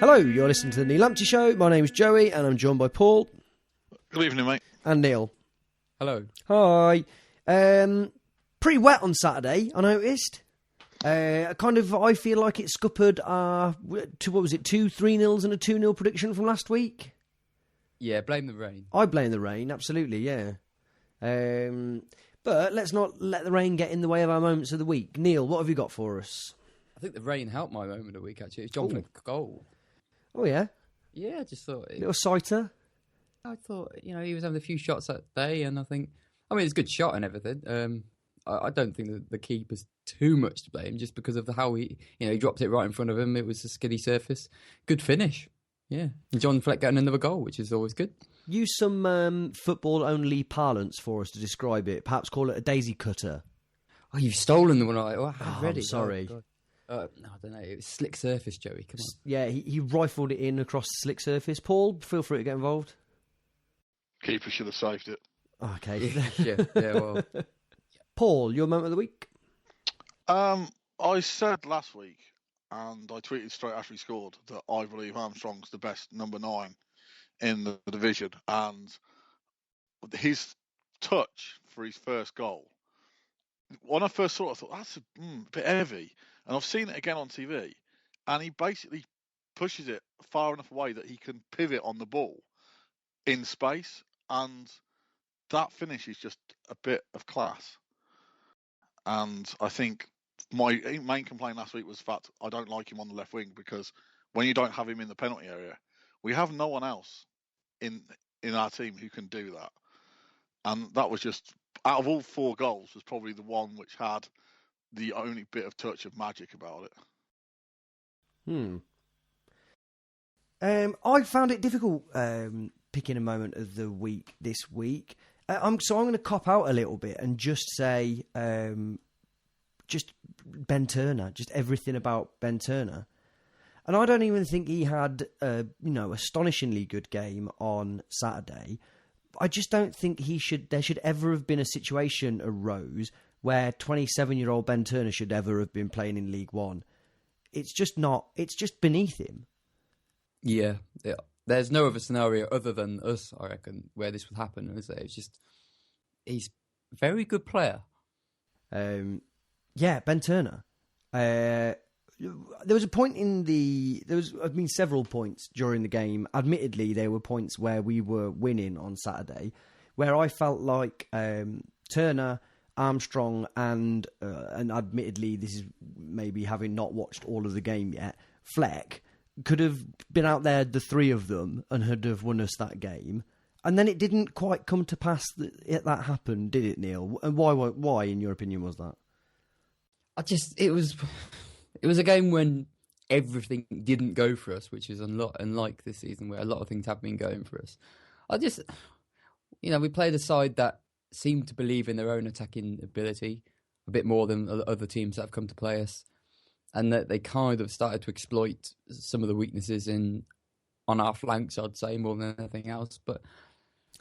Hello, you're listening to the Neil Lamptey Show. My name is Joey, and I'm joined by Paul. Good evening, mate. And Neil. Hello. Hi. Pretty wet on Saturday, I noticed. I feel like it scuppered our, 2-3-0s and a 2-0 prediction from last week? Yeah, blame the rain. I blame the rain, absolutely, yeah. But let's not let the rain get in the way of our moments of the week. Neil, what have you got for us? I think the rain helped my moment of the week, actually. It's John for a goal. Oh, yeah? Yeah, I just thought... Little sighter? I thought, he was having a few shots that day, and it's a good shot and everything. I don't think that the keeper's too much to blame, just because of how he dropped it right in front of him. It was a skiddy surface. Good finish. Yeah. And John Fleck getting another goal, which is always good. Use some football-only parlance for us to describe it. Perhaps call it a daisy cutter. Oh, you've stolen the one I read I'm it. sorry. I don't know. It was slick surface, Joey. Come on. Yeah, he rifled it in across the slick surface. Paul, feel free to get involved. Keeper should have saved it. Okay. yeah, well. Paul, your moment of the week? I said last week, and I tweeted straight after he scored, that I believe Armstrong's the best number 9 in the division. And his touch for his first goal, when I first saw it, I thought, that's a bit heavy. And I've seen it again on TV, and he basically pushes it far enough away that he can pivot on the ball in space, and that finish is just a bit of class. And I think my main complaint last week was the fact I don't like him on the left wing, because when you don't have him in the penalty area, we have no one else in our team who can do that. And that was just, out of all 4 goals, was probably the one which had the only bit of touch of magic about it. I found it difficult picking a moment of the week this week. I'm going to cop out a little bit and just say just Ben Turner, just everything about Ben Turner. And I don't even think he had a astonishingly good game on Saturday. I just don't think there should ever have been a situation arose where 27-year-old Ben Turner should ever have been playing in League One. It's just beneath him. Yeah. There's no other scenario other than us, I reckon, where this would happen. Is it? It's just, he's a very good player. Ben Turner. There was a point several points during the game. Admittedly, there were points where we were winning on Saturday, where I felt like Turner, Armstrong, and admittedly, this is maybe having not watched all of the game yet, Fleck could have been out there, the 3 of them, and had have won us that game. And then it didn't quite come to pass that happened, did it, Neil? And why, in your opinion, was that? It was a game when everything didn't go for us, which is unlike this season where a lot of things have been going for us. We played a side that seemed to believe in their own attacking ability a bit more than other teams that have come to play us, and that they kind of started to exploit some of the weaknesses on our flanks, I'd say, more than anything else. But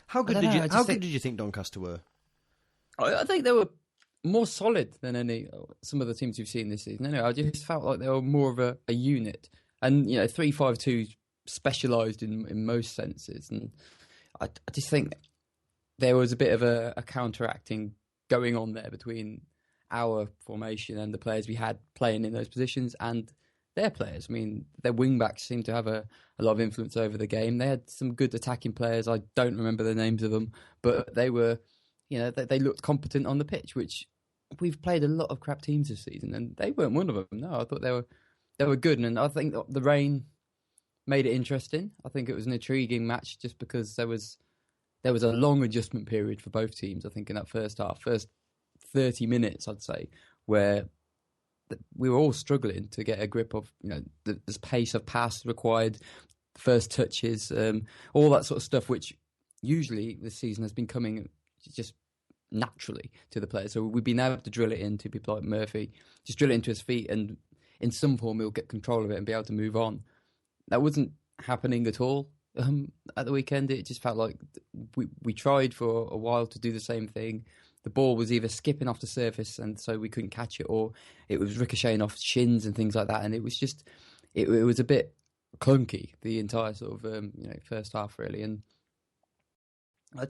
how good did you think Doncaster were? I think they were more solid than some of the teams you've seen this season. Anyway, I just felt like they were more of a unit, and 3-5-2 specialised in most senses. And I just think there was a bit of a counteracting going on there between our formation and the players we had playing in those positions and their players. I mean, their wing-backs seemed to have a lot of influence over the game. They had some good attacking players. I don't remember the names of them, but they were, they looked competent on the pitch, which we've played a lot of crap teams this season, and they weren't one of them. No, I thought they were good, and I think the rain made it interesting. I think it was an intriguing match just because there was a long adjustment period for both teams. I think in that first 30 minutes, I'd say, where we were all struggling to get a grip of the pace of pass required, first touches, all that sort of stuff, which usually this season has been coming just naturally to the players. So we've been able to drill it into people like Murphy, just drill it into his feet, and in some form he'll get control of it and be able to move on. That wasn't happening at all at the weekend. It just felt like we tried for a while to do the same thing. The ball was either skipping off the surface and so we couldn't catch it, or it was ricocheting off shins and things like that. And it was just, it was a bit clunky the entire sort of first half really, and I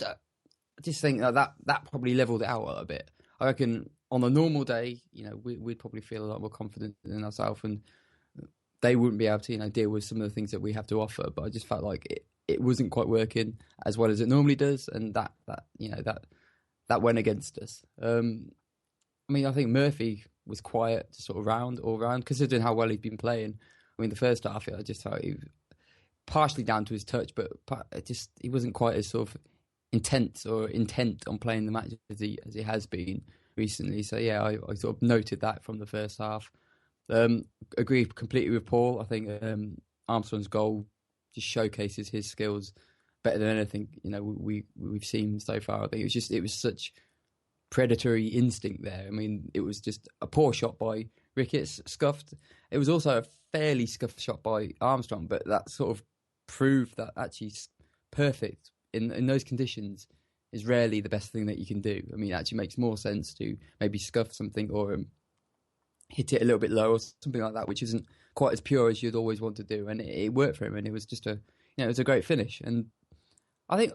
just think that probably levelled it out a bit. I reckon on a normal day, we'd probably feel a lot more confident in ourselves, and they wouldn't be able to deal with some of the things that we have to offer. But I just felt like it wasn't quite working as well as it normally does, and that went against us. I think Murphy was quiet, sort of all round, considering how well he'd been playing. The first half, I just felt he was partially down to his touch, but he wasn't quite as sort of intent on playing the match as he has been recently. So yeah, I sort of noted that from the first half. Agree completely with Paul. I think Armstrong's goal just showcases his skills better than anything we've seen so far. I think it was such predatory instinct there. It was just a poor shot by Ricketts, scuffed. It was also a fairly scuffed shot by Armstrong, but that sort of proved that actually perfect in those conditions is rarely the best thing that you can do. It actually makes more sense to maybe scuff something or hit it a little bit low or something like that, which isn't quite as pure as you'd always want to do. And it worked for him, and it was just it was a great finish. And I think,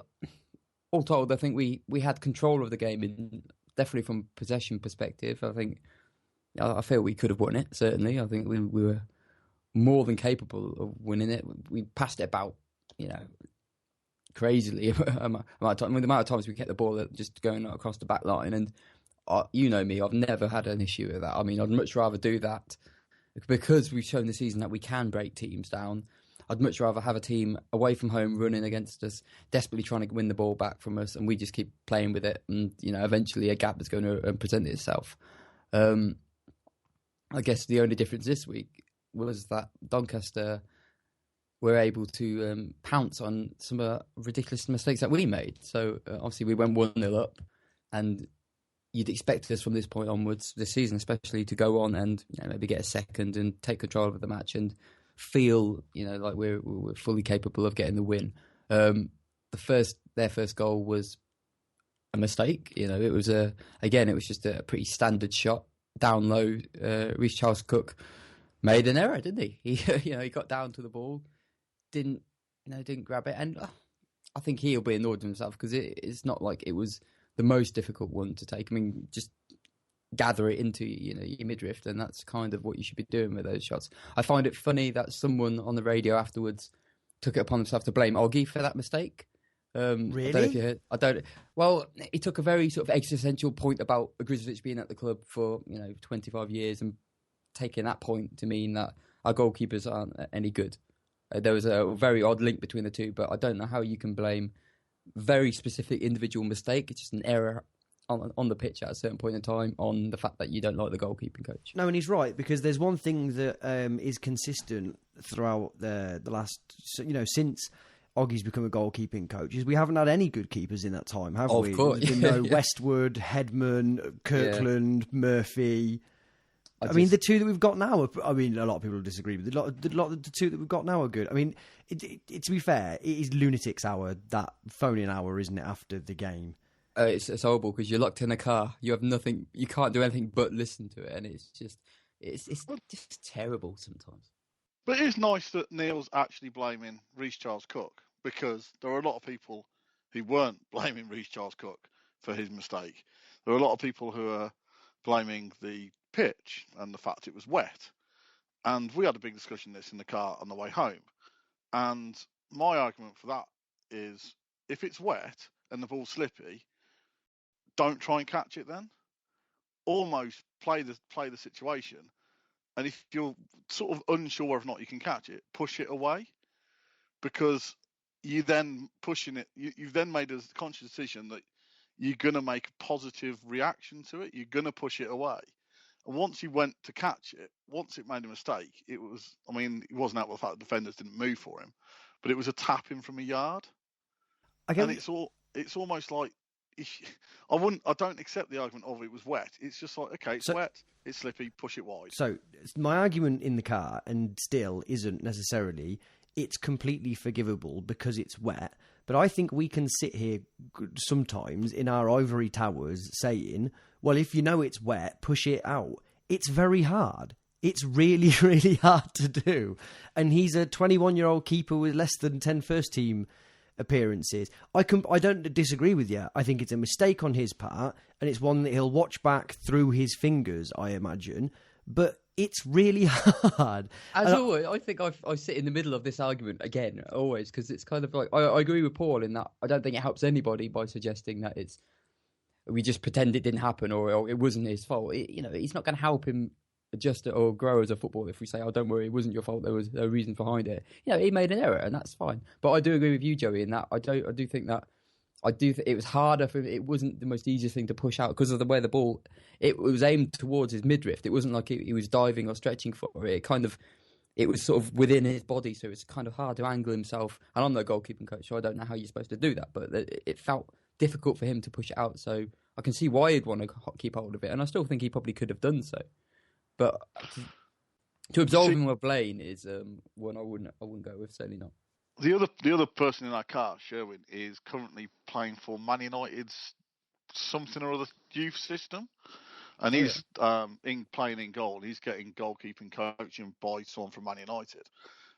all told, I think we had control of the game, definitely from possession perspective. I feel we could have won it, certainly. I think we were more than capable of winning it. We passed it about, crazily. The amount of times we kept the ball just going across the back line. And me, I've never had an issue with that. I'd much rather do that because we've shown this season that we can break teams down. I'd much rather have a team away from home running against us, desperately trying to win the ball back from us, and we just keep playing with it. And, eventually a gap is going to present itself. I guess the only difference this week was that Doncaster were able to pounce on some ridiculous mistakes that we made. So obviously we went 1-0 up, and you'd expect us from this point onwards this season, especially, to go on and maybe get a second and take control of the match and feel like we're fully capable of getting the win. Their first goal was a mistake. It was just a pretty standard shot down low. Reece Charles Cook made an error, didn't he? He got down to the ball, didn't grab it, and I think he'll be annoyed with himself because it's not like it was the most difficult one to take. Just gather it into your midriff, and that's kind of what you should be doing with those shots. I find it funny that someone on the radio afterwards took it upon himself to blame Oggy for that mistake. Really? I don't know if you heard. Well, he took a very sort of existential point about Grizzlies being at the club for 25 years and taking that point to mean that our goalkeepers aren't any good. There was a very odd link between the two, but I don't know how you can blame very specific individual mistake. It's just an error on the pitch at a certain point in time on the fact that you don't like the goalkeeping coach. No, and he's right, because there's one thing that is consistent throughout the last, since Oggy's become a goalkeeping coach, is we haven't had any good keepers in that time, have we? Of course. There's been no Westwood, Headman, Kirkland, Murphy. The two that we've got now are, a lot of people will disagree, but the two that we've got now are good. To be fair, it is lunatics hour, that phone-in hour, isn't it, after the game? It's horrible because you're locked in a car. You have nothing. You can't do anything but listen to it, and it's just terrible sometimes. But it is nice that Neil's actually blaming Reece Charles Cook, because there are a lot of people who weren't blaming Reece Charles Cook for his mistake. There are a lot of people who are blaming the pitch and the fact it was wet. And we had a big discussion this in the car on the way home. And my argument for that is, if it's wet and the ball's slippy, don't try and catch it then. Almost play the situation. And if you're sort of unsure whether or not you can catch it, push it away. Because you then pushing it, you've then made a conscious decision that you're going to make a positive reaction to it. You're going to push it away. And once you went to catch it, once it made a mistake, it wasn't out with the fact the defenders didn't move for him, but it was a tap in from a yard. And it's almost like, I don't accept the argument of it was wet. It's just like, okay, it's wet, it's slippy, push it wide. So my argument in the car, and still isn't necessarily, it's completely forgivable because it's wet. But I think we can sit here sometimes in our ivory towers saying, well, if you know it's wet, push it out. It's very hard. It's really, really hard to do. And he's a 21-year-old keeper with less than 10 first-team appearances. I don't disagree with you. I think it's a mistake on his part, and it's one that he'll watch back through his fingers, I imagine. But it's really hard. As always, I think I sit in the middle of this argument again, always, because it's kind of like I agree with Paul in that I don't think it helps anybody by suggesting that we just pretend it didn't happen or it wasn't his fault. It's not going to help him adjust it or grow as a footballer if we say, "Oh, don't worry, it wasn't your fault. There was a reason behind it." He made an error, and that's fine. But I do agree with you, Joey, in that I do think that it was harder for him. It wasn't the most easiest thing to push out because of the way the ball it was aimed towards his midriff. It wasn't like he was diving or stretching for it. It was sort of within his body, so it's kind of hard to angle himself. And I'm no goalkeeping coach, so I don't know how you're supposed to do that. But it felt difficult for him to push it out. So I can see why he'd want to keep hold of it, and I still think he probably could have done so. But to absolve him of blame is one I wouldn't go with. Certainly not. The other person in that car, Sherwin, is currently playing for Man United's something or other youth system, and he's playing in goal. He's getting goalkeeping coaching by someone from Man United,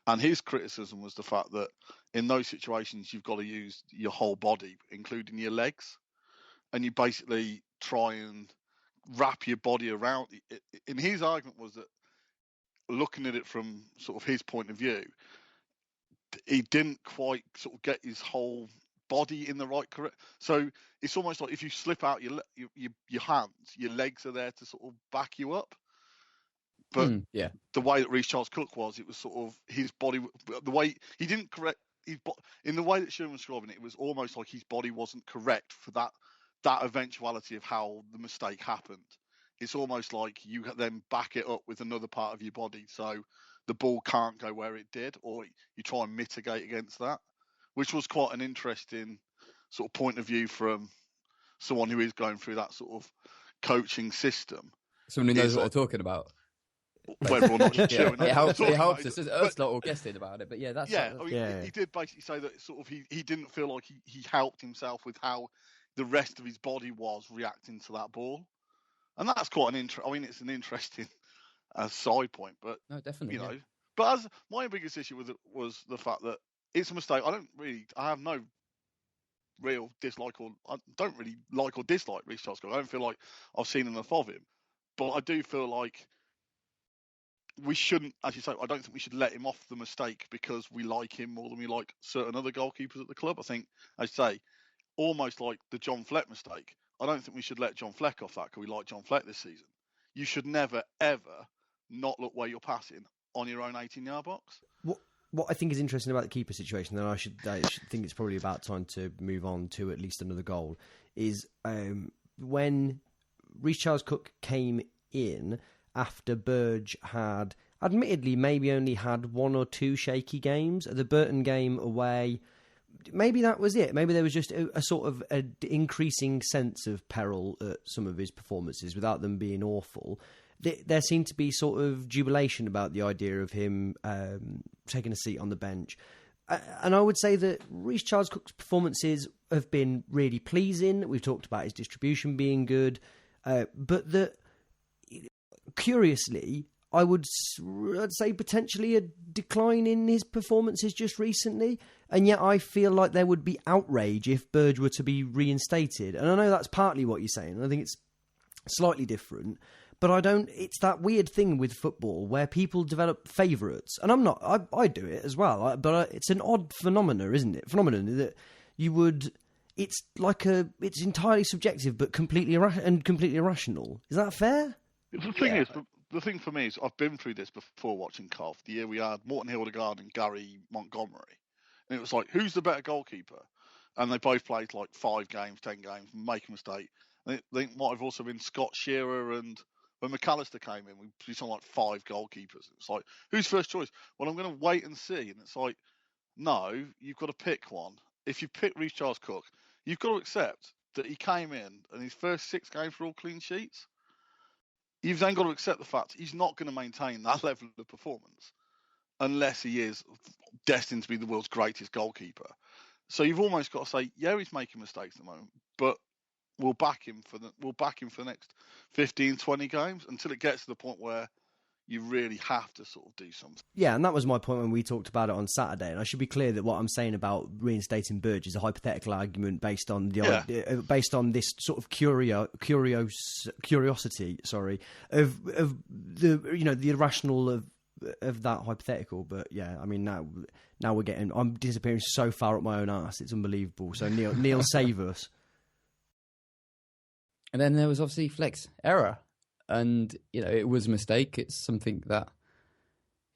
and his criticism was the fact that in those situations you've got to use your whole body, including your legs, and you basically try and wrap your body around it. And his argument was that, looking at it from sort of his point of view, he didn't quite sort of get his whole body in the right correct. So it's almost like if you slip out your hands, your legs are there to sort of back you up. But the way that Reece Charles Cook was, it was sort of his body. The way he didn't correct in the way that Sherman was describing it, it was almost like his body wasn't correct for that eventuality of how the mistake happened. It's almost like you then back it up with another part of your body, so the ball can't go where it did, or you try and mitigate against that, which was quite an interesting sort of point of view from someone who is going through that sort of coaching system. Someone who knows what they're talking about. Whether or not you're it helps us. Us lot all guessing about it, but he did basically say that sort of he didn't feel like he helped himself with how the rest of his body was reacting to that ball, and that's quite it's an interesting side point, but no, definitely, But as my biggest issue with it was the fact that it's a mistake. I have no real dislike, or I don't really like or dislike Reece Charles Cook. I don't feel like I've seen enough of him, but I do feel like we shouldn't, as you say, I don't think we should let him off the mistake because we like him more than we like certain other goalkeepers at the club. I think, as you say, almost like the John Fleck mistake, I don't think we should let John Fleck off that because we like John Fleck this season. You should never, ever not look where you're passing on your own 18-yard box. What I think is interesting about the keeper situation, and I should think it's probably about time to move on to at least another goal, is when Reece Charles Cook came in after Burge had, admittedly, maybe only had one or two shaky games. The Burton game away, maybe that was it. Maybe there was just a sort of an increasing sense of peril at some of his performances without them being awful. There seemed to be sort of jubilation about the idea of him taking a seat on the bench. And I would say that Reece Charles Cook's performances have been really pleasing. We've talked about his distribution being good. But that, curiously, I'd say potentially a decline in his performances just recently. And yet I feel like there would be outrage if Burge were to be reinstated. And I know that's partly what you're saying. I think it's slightly different. But it's that weird thing with football where people develop favourites. And I'm not, I do it as well. But it's an odd phenomenon, isn't it? Phenomenon that it's entirely subjective but completely irrational. Is that fair? The thing for me is I've been through this before watching Carl. The year we had Morton Hildegard and Gary Montgomery. And it was like, who's the better goalkeeper? And they both played like 5 games, 10 games, make a mistake. I think might have also been Scott Shearer, and when McAllister came in, we saw like 5 goalkeepers. It's like, who's first choice? Well, I'm going to wait and see. And it's like, no, you've got to pick one. If you pick Reece Charles Cook, you've got to accept that he came in and his first 6 games were all clean sheets. You've then got to accept the fact he's not going to maintain that level of performance unless he is destined to be the world's greatest goalkeeper. So you've almost got to say, yeah, he's making mistakes at the moment, but we'll back him for the next 15, 20 games until it gets to the point where you really have to sort of do something. Yeah, and that was my point when we talked about it on Saturday. And I should be clear that what I'm saying about reinstating Burge is a hypothetical argument based on the idea, based on this sort of curiosity, of the irrational of that hypothetical. But yeah, I mean now I'm disappearing so far up my own arse, it's unbelievable. So Neil, save us. And then there was obviously Fleck's error. And, it was a mistake. It's something that,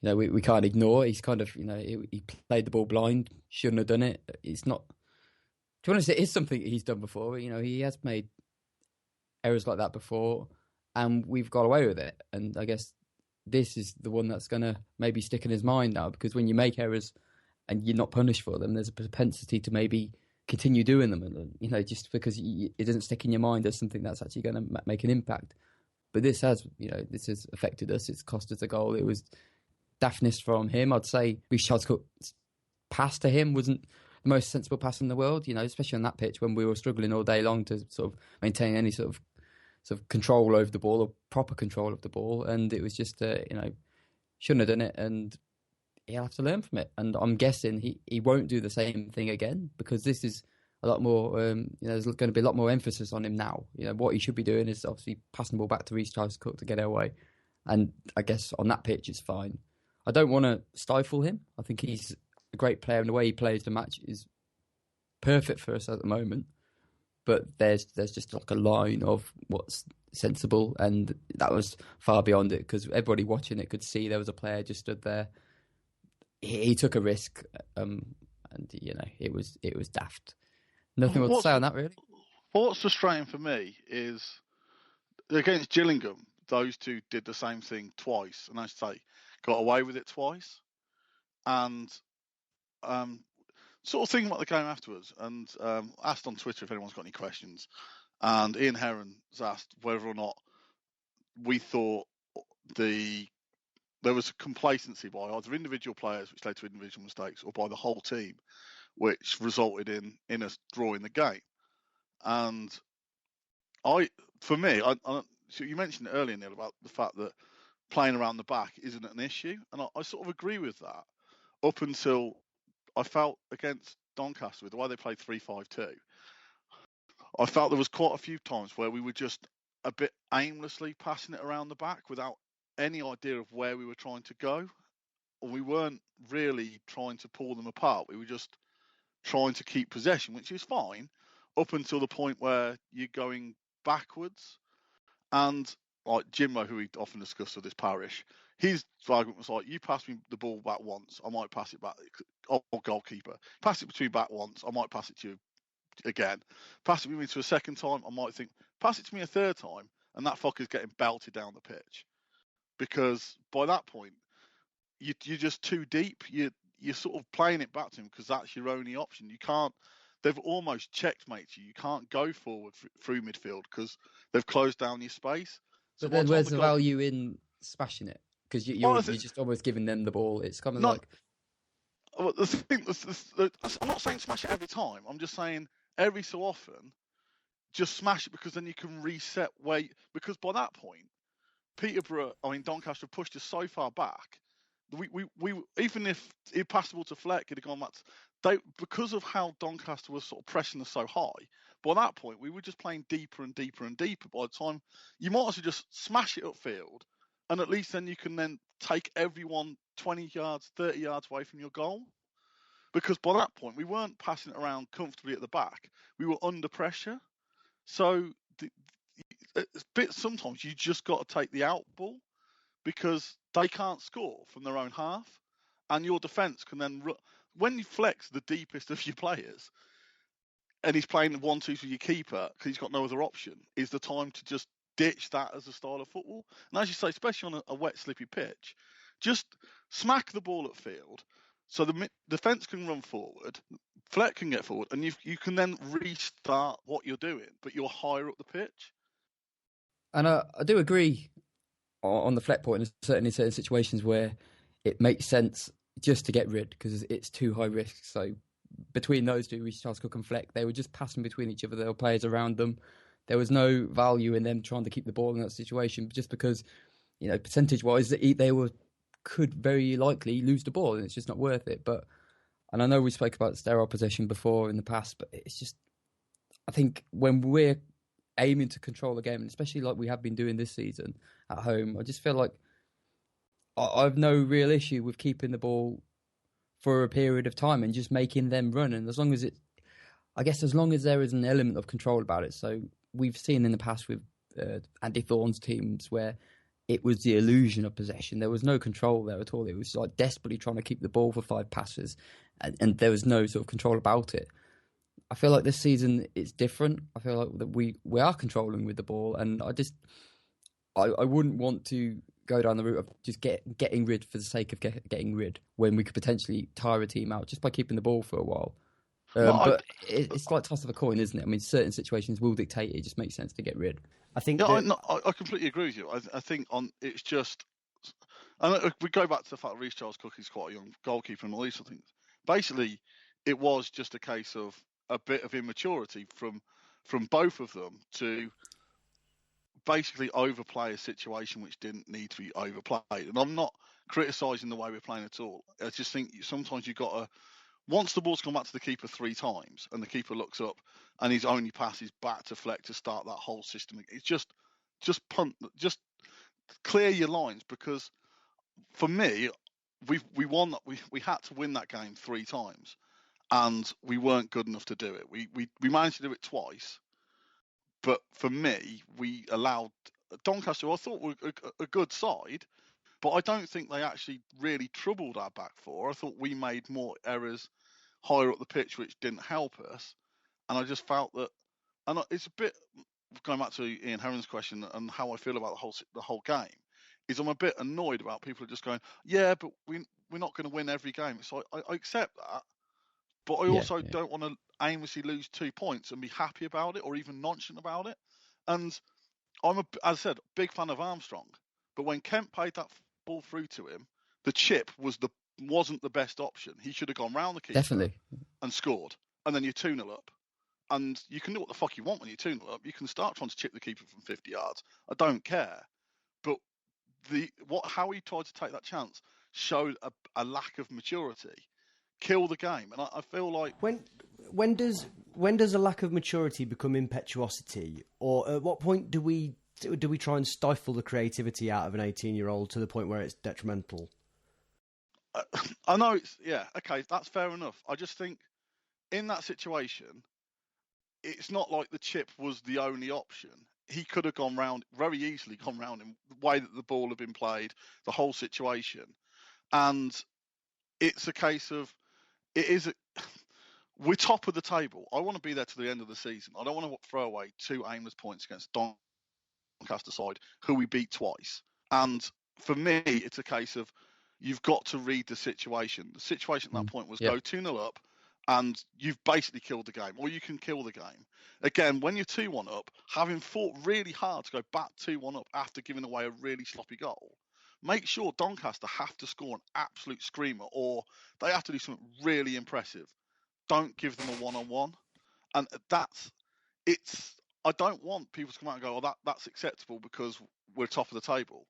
we can't ignore. He's kind of, he played the ball blind, shouldn't have done it. It's not, to be honest, it is something he's done before. He has made errors like that before, and we've got away with it. And I guess this is the one that's going to maybe stick in his mind now, because when you make errors and you're not punished for them, there's a propensity to maybe continue doing them. And, just because it doesn't stick in your mind as something that's actually going to make an impact. But this has affected us. It's cost us a goal. It was daftness from him. I'd say Charles Cook's pass to him wasn't the most sensible pass in the world, especially on that pitch when we were struggling all day long to sort of maintain any sort of control over the ball or proper control of the ball. And it was just, shouldn't have done it, and he'll have to learn from it. And I'm guessing he won't do the same thing again, because this is a lot more, there's going to be a lot more emphasis on him now. What he should be doing is obviously passing the ball back to Reece Charles Cook to get it away. And I guess on that pitch, it's fine. I don't want to stifle him. I think he's a great player, and the way he plays the match is perfect for us at the moment. But there's just like a line of what's sensible, and that was far beyond it, because everybody watching it could see there was a player just stood there. He took a risk, and it was daft. Nothing more to say on that, really. What's frustrating for me is against Gillingham, those two did the same thing twice, and I say got away with it twice. And sort of thinking about the game afterwards, and asked on Twitter if anyone's got any questions. And Ian Heron's asked whether or not we thought there was complacency by either individual players, which led to individual mistakes, or by the whole team, which resulted in us drawing the game. And so you mentioned earlier, Neil, about the fact that playing around the back isn't an issue, and I sort of agree with that up until I felt against Doncaster, with the way they played 3-5-2. I felt there was quite a few times where we were just a bit aimlessly passing it around the back without any idea of where we were trying to go. We weren't really trying to pull them apart. We were just trying to keep possession, which is fine up until the point where you're going backwards. And like Jimbo, who we often discuss with this parish, his argument was like, you pass me the ball back once, I might pass it back. Or goalkeeper, pass it between back once, I might pass it to you again. Pass it to me to a second time, I might think, pass it to me a third time, and that fucker's getting belted down the pitch. Because by that point, you're just too deep. You're sort of playing it back to him because that's your only option. You can't. They've almost checkmated you. You can't go forward through midfield because they've closed down your space. So then, where's the value in smashing it? Because you're just almost giving them the ball. It's kind of like. Well, the thing, I'm not saying smash it every time. I'm just saying every so often, just smash it, because then you can reset because by that point, Doncaster pushed us so far back. We even if it passable to Fleck, it'd have gone back. Because of how Doncaster was sort of pressing us so high. By that point, we were just playing deeper and deeper and deeper. By the time, you might as well just smash it upfield, and at least then you can then take everyone 20 yards, 30 yards away from your goal. Because by that point, we weren't passing it around comfortably at the back. We were under pressure. So sometimes you just got to take the out ball, because they can't score from their own half. And your defence can then, when you flex the deepest of your players, and he's playing 1-2 with your keeper because he's got no other option, is the time to just ditch that as a style of football. And as you say, especially on a wet, slippy pitch, just smack the ball at field so the defence can run forward, Fleck can get forward, and you can then restart what you're doing, but you're higher up the pitch. And I do agree on the Fleck point, and certainly certain situations where it makes sense just to get rid, because it's too high risk. So between those two, Reece Charles Cook and Fleck, they were just passing between each other. There were players around them. There was no value in them trying to keep the ball in that situation, just because percentage-wise, they could very likely lose the ball, and it's just not worth it. And I know we spoke about sterile possession before in the past, but it's just, I think when we're aiming to control the game, and especially like we have been doing this season at home, I just feel like I've no real issue with keeping the ball for a period of time and just making them run. And as long as there is an element of control about it. So we've seen in the past with Andy Thorne's teams where it was the illusion of possession. There was no control there at all. It was like desperately trying to keep the ball for 5 passes, and there was no sort of control about it. I feel like this season it's different. I feel like that we are controlling with the ball, and I wouldn't want to go down the route of just getting rid for the sake of getting rid when we could potentially tire a team out just by keeping the ball for a while. But it's like toss of a coin, isn't it? I mean, certain situations will dictate it. It just makes sense to get rid. I think. I completely agree with you. I think it's just. And we go back to the fact that Reece Charles Cook is quite a young goalkeeper and all these sort of things. Basically, it was just a case of a bit of immaturity from both of them to basically overplay a situation which didn't need to be overplayed. And I'm not criticising the way we're playing at all. I just think sometimes you've got to. Once the ball's gone back to the keeper 3 times and the keeper looks up and his only pass is back to Fleck to start that whole system, it's just clear your lines, because for me, we had to win that game 3 times and we weren't good enough to do it. We managed to do it twice, but for me, we allowed Doncaster, I thought were a good side, but I don't think they actually really troubled our back 4. I thought we made more errors higher up the pitch, which didn't help us. And I just felt that, and it's a bit going back to Ian Herron's question and how I feel about the whole game, is I'm a bit annoyed about people just going, yeah, but we're not going to win every game. So I accept that, but I also don't want to aimlessly lose 2 points and be happy about it or even nonchalant about it. And I'm, as I said, big fan of Armstrong, but when Kemp played that ball through to him, the chip wasn't the best option. He should have gone round the keeper and scored, and then you're 2-0 up. And you can do what the fuck you want when you're 2-0 up. You can start trying to chip the keeper from 50 yards. I don't care. But how he tried to take that chance showed a lack of maturity. Kill the game. And I feel like when does a lack of maturity become impetuosity, or at what point do we try and stifle the creativity out of an 18-year-old to the point where it's detrimental? I know okay, that's fair enough. I just think in that situation, it's not like the chip was the only option. He could have very easily gone round in the way that the ball had been played, the whole situation. And it's a case of, we're top of the table. I want to be there to the end of the season. I don't want to throw away 2 aimless points against Doncaster side, who we beat twice. And for me, it's a case of, you've got to read the situation. The situation at that point was go 2-0 up and you've basically killed the game, or you can kill the game. Again, when you're 2-1 up, having fought really hard to go back 2-1 up after giving away a really sloppy goal, make sure Doncaster have to score an absolute screamer, or they have to do something really impressive. Don't give them a one-on-one. And I don't want people to come out and go, that's acceptable because we're top of the table.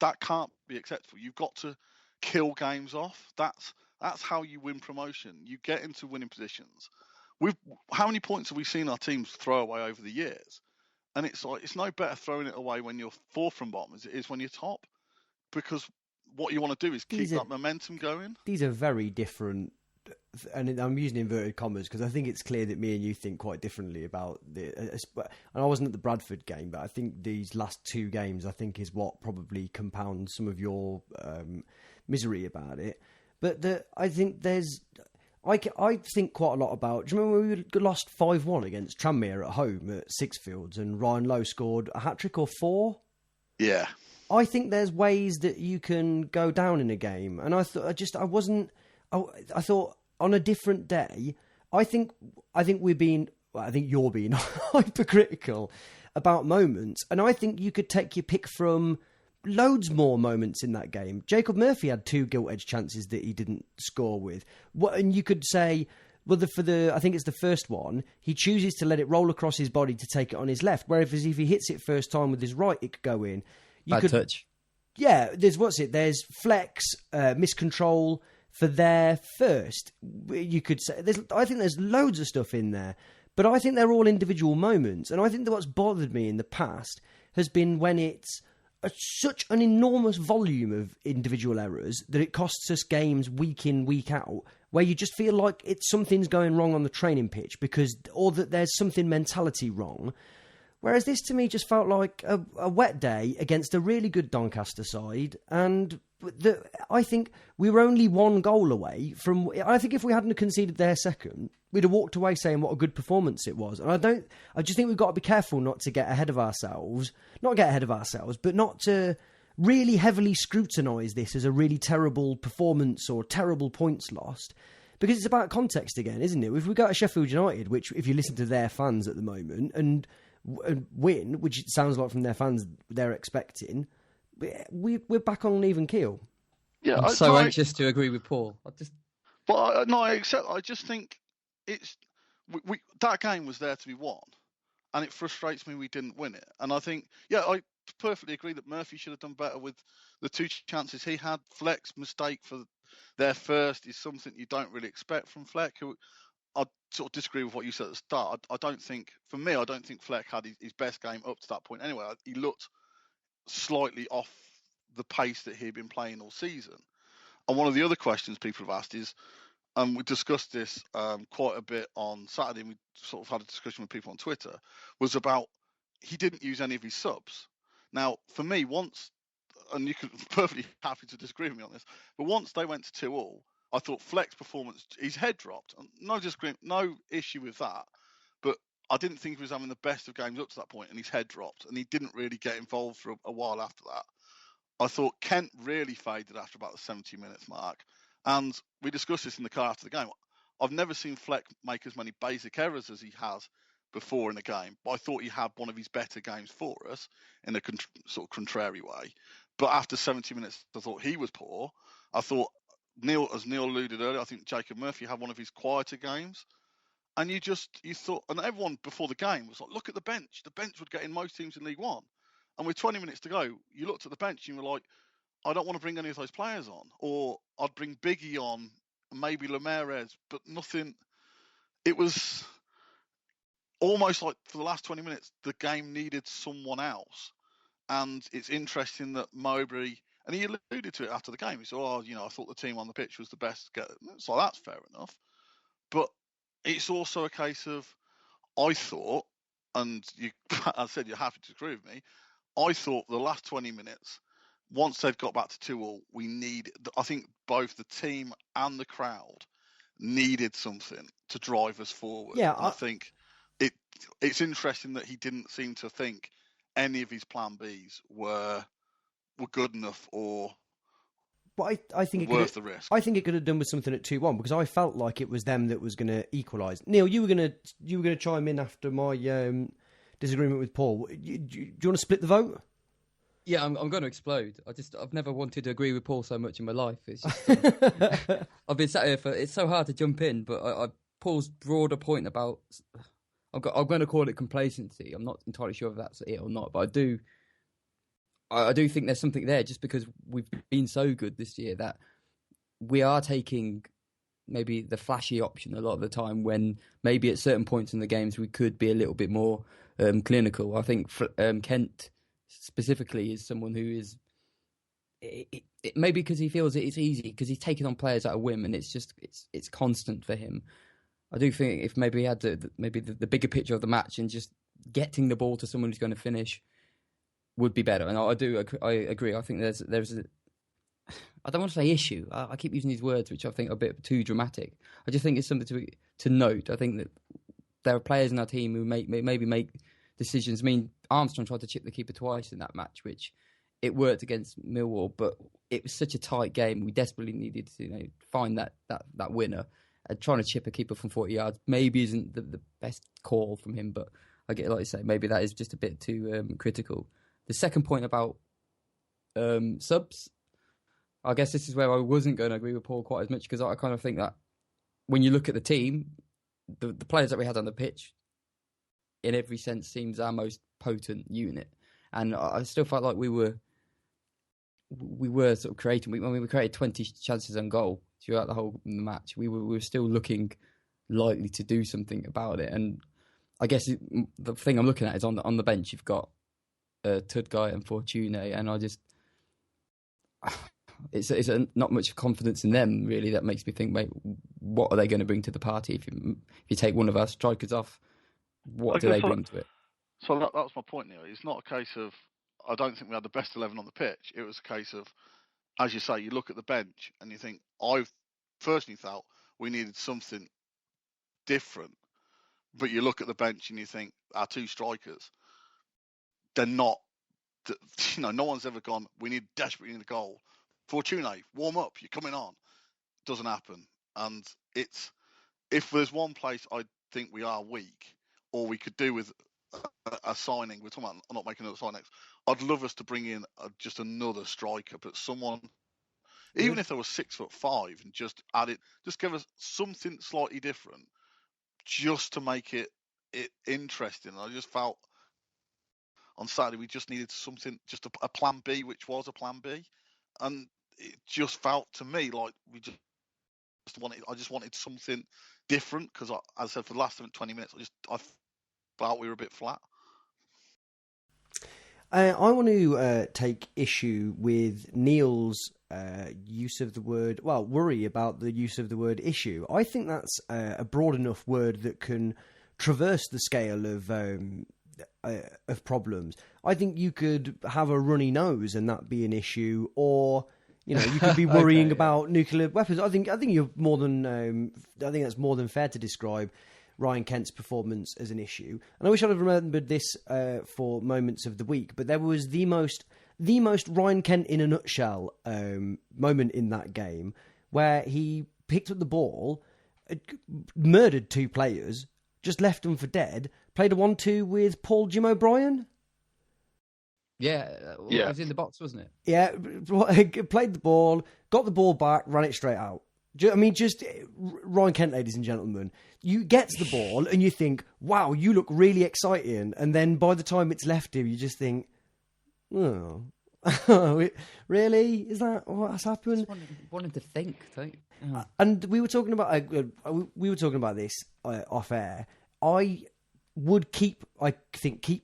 That can't be acceptable. You've got to kill games off. That's how you win promotion. You get into winning positions. How many points have we seen our teams throw away over the years? And it's like, it's no better throwing it away when you're 4th from bottom as it is when you're top, because what you want to do is keep that momentum going. These are very different, and I'm using inverted commas because I think it's clear that me and you think quite differently about and I wasn't at the Bradford game, but I think these last 2 games, I think, is what probably compounds some of your misery about it. But I think I think quite a lot about. Do you remember when we lost 5-1 against Tranmere at home at Sixfields and Ryan Lowe scored a hat-trick or 4? Yeah. I think there's ways that you can go down in a game, and I thought on a different day, I think you're being hypercritical about moments, and I think you could take your pick from loads more moments in that game. Jacob Murphy had 2 gilt-edged chances that he didn't score with. And you could say, well, I think it's the first one, he chooses to let it roll across his body to take it on his left, whereas if he hits it first time with his right, it could go in. Bad touch. yeah, there's flex, miscontrol for their first. You could say I think there's loads of stuff in there, but I think they're all individual moments. And I think that what's bothered me in the past has been when it's such an enormous volume of individual errors that it costs us games week in, week out, where you just feel like something's going wrong on the training pitch or that there's something mentality wrong. Whereas this to me just felt like a wet day against a really good Doncaster side, and I think we were only one goal away from. I think if we hadn't conceded their second, we'd have walked away saying what a good performance it was. And I just think we've got to be careful not to get ahead of ourselves, but not to really heavily scrutinise this as a really terrible performance or terrible points lost. Because it's about context again, isn't it? If we go to Sheffield United, which if you listen to their fans at the moment, and win, which it sounds like from their fans they're expecting, we're back on an even keel. Yeah, I'm so anxious to agree with Paul. I just think it's that game was there to be won, and it frustrates me we didn't win it. And I think, I perfectly agree that Murphy should have done better with the two chances he had. Fleck's mistake for their first is something you don't really expect from Fleck, who I sort of disagree with what you said at the start. I don't think Fleck had his best game up to that point. Anyway, he looked slightly off the pace that he'd been playing all season. And one of the other questions people have asked is, we discussed this quite a bit on Saturday, and we sort of had a discussion with people on Twitter, was about he didn't use any of his subs. Now, for me, and you could perfectly happy to disagree with me on this, but once they went to 2-2, I thought Fleck's performance, his head dropped. No issue with that. But I didn't think he was having the best of games up to that point, and his head dropped, and he didn't really get involved for a while after that. I thought Kent really faded after about the 70 minutes mark. And we discussed this in the car after the game. I've never seen Fleck make as many basic errors as he has before in a game. But I thought he had one of his better games for us in a sort of contrary way. But after 70 minutes, I thought he was poor. I thought, as Neil alluded earlier, I think Jacob Murphy had one of his quieter games. And you thought, and everyone before the game was like, look at the bench. The bench would get in most teams in League One. And with 20 minutes to go, you looked at the bench and you were like, I don't want to bring any of those players on. Or I'd bring Biggie on, maybe Lemares, but nothing. It was almost like for the last 20 minutes, the game needed someone else. And it's interesting that Mowbray, and he alluded to it after the game. He said, I thought the team on the pitch was the best. So that's fair enough. But it's also a case of, I thought, and I said you're happy to agree with me, I thought the last 20 minutes, once they've got back to 2-2, I think both the team and the crowd needed something to drive us forward. Yeah, I think it's interesting that he didn't seem to think any of his plan Bs were good enough or I think worth the risk. I think it could have done with something at 2-1 because I felt like it was them that was going to equalise. Neil, you were going to chime in after my disagreement with Paul. Do you want to split the vote? Yeah, I'm going to explode. I've never wanted to agree with Paul so much in my life. It's just, I've been sat here it's so hard to jump in, but Paul's broader point about, I'm going to call it complacency. I'm not entirely sure if that's it or not, but I do think there's something there just because we've been so good this year that we are taking maybe the flashy option a lot of the time when maybe at certain points in the games we could be a little bit more clinical. I think Kent specifically is someone who is maybe because he feels it's easy because he's taking on players at a whim and it's constant for him. I do think if maybe he had the bigger picture of the match and just getting the ball to someone who's going to finish would be better. And I agree. I think there's I don't want to say issue. I keep using these words which I think are a bit too dramatic. I just think it's something to note. I think that there are players in our team who maybe make decisions. I mean, Armstrong tried to chip the keeper twice in that match, which it worked against Millwall, but it was such a tight game. We desperately needed to find that winner. Trying to chip a keeper from 40 yards maybe isn't the best call from him, but I get, like you say, maybe that is just a bit too critical. The second point about subs, I guess this is where I wasn't going to agree with Paul quite as much because I kind of think that when you look at the team, the players that we had on the pitch, in every sense, seems our most potent unit. And I still felt like we were we were sort of creating. We created 20 chances on goal throughout the whole match. We were still looking likely to do something about it. And I guess the thing I'm looking at is on the bench you've got Tudguy and Fortune, and I just it's not much confidence in them really that makes me think, mate, what are they going to bring to the party if you take one of our strikers off? What do they bring to it? So that was my point, Neil. It's not a case of I don't think we had the best 11 on the pitch. It was a case of, as you say, you look at the bench and you think, I personally felt we needed something different. But you look at the bench and you think, our two strikers, they're not, no one's ever gone, we desperately need a goal. Fortune, warm up, you're coming on. Doesn't happen. And if there's one place I think we are weak, or we could do with a signing, we're talking about not making another signing, I'd love us to bring in just another striker, but someone, even if they were 6'5", and just give us something slightly different, just to make it interesting. I just felt on Saturday we just needed something, just a plan B, which was a plan B, and it just felt to me like I just wanted something different because, as I said, for the last 20 minutes, I felt we were a bit flat. I want to take issue with Neil's use of the word, worry about the use of the word issue. I think that's a broad enough word that can traverse the scale of problems. I think you could have a runny nose and that be an issue, or you could be worrying about nuclear weapons. I think you're more than I think that's more than fair to describe Ryan Kent's performance as an issue. And I wish I'd have remembered this for moments of the week, but there was the most Ryan Kent in a nutshell moment in that game where he picked up the ball, murdered two players, just left them for dead, played a 1-2 with Paul Jim O'Brien. Yeah, it was in the box, wasn't it? Yeah, played the ball, got the ball back, ran it straight out. Just Ryan Kent, ladies and gentlemen, you get the ball and you think, wow, you look really exciting. And then by the time it's left him, you just think, oh, really? Is that what's happened? Just wanted to think. And we were talking about this off air. I would keep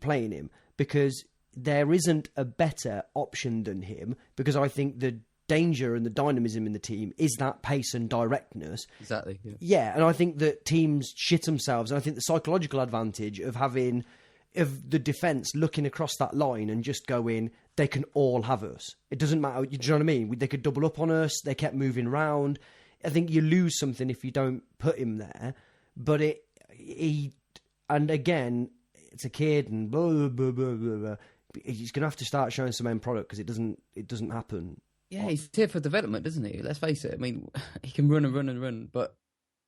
playing him because there isn't a better option than him, because I think the danger and the dynamism in the team is that pace and directness. Exactly. Yeah, and I think that teams shit themselves, and I think the psychological advantage of having the defence looking across that line and just going, they can all have us. It doesn't matter. Do you know what I mean? They could double up on us. They kept moving around. I think you lose something if you don't put him there. But and again, it's a kid and blah, blah, blah, blah, blah. He's going to have to start showing some end product because it doesn't happen. Yeah, he's here for development, isn't he? Let's face it. I mean, he can run and run and run, but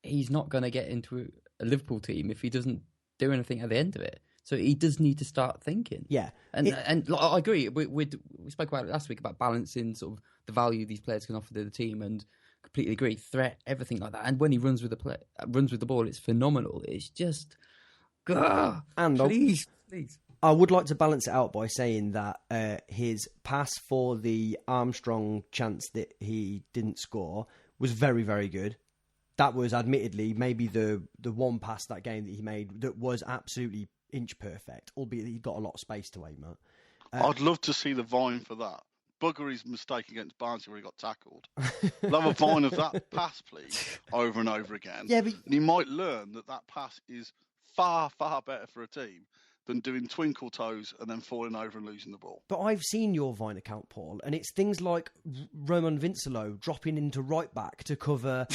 he's not going to get into a Liverpool team if he doesn't do anything at the end of it. So he does need to start thinking. Yeah. And I agree. We spoke about it last week about balancing sort of the value these players can offer to the team, and completely agree. Threat, everything like that. And when he runs with the ball, it's phenomenal. It's just, please. I would like to balance it out by saying that his pass for the Armstrong chance that he didn't score was very, very good. That was admittedly maybe the one pass that game that he made that was absolutely inch perfect, albeit that he got a lot of space to aim at. I'd love to see the vine for that. Bugger his mistake against Barnsley where he got tackled. Love a vine of that pass, please, over and over again. Yeah, but and he might learn that pass is far, far better for a team than doing twinkle toes and then falling over and losing the ball. But I've seen your Vine account, Paul, and it's things like Roman Vincelo dropping into right back to cover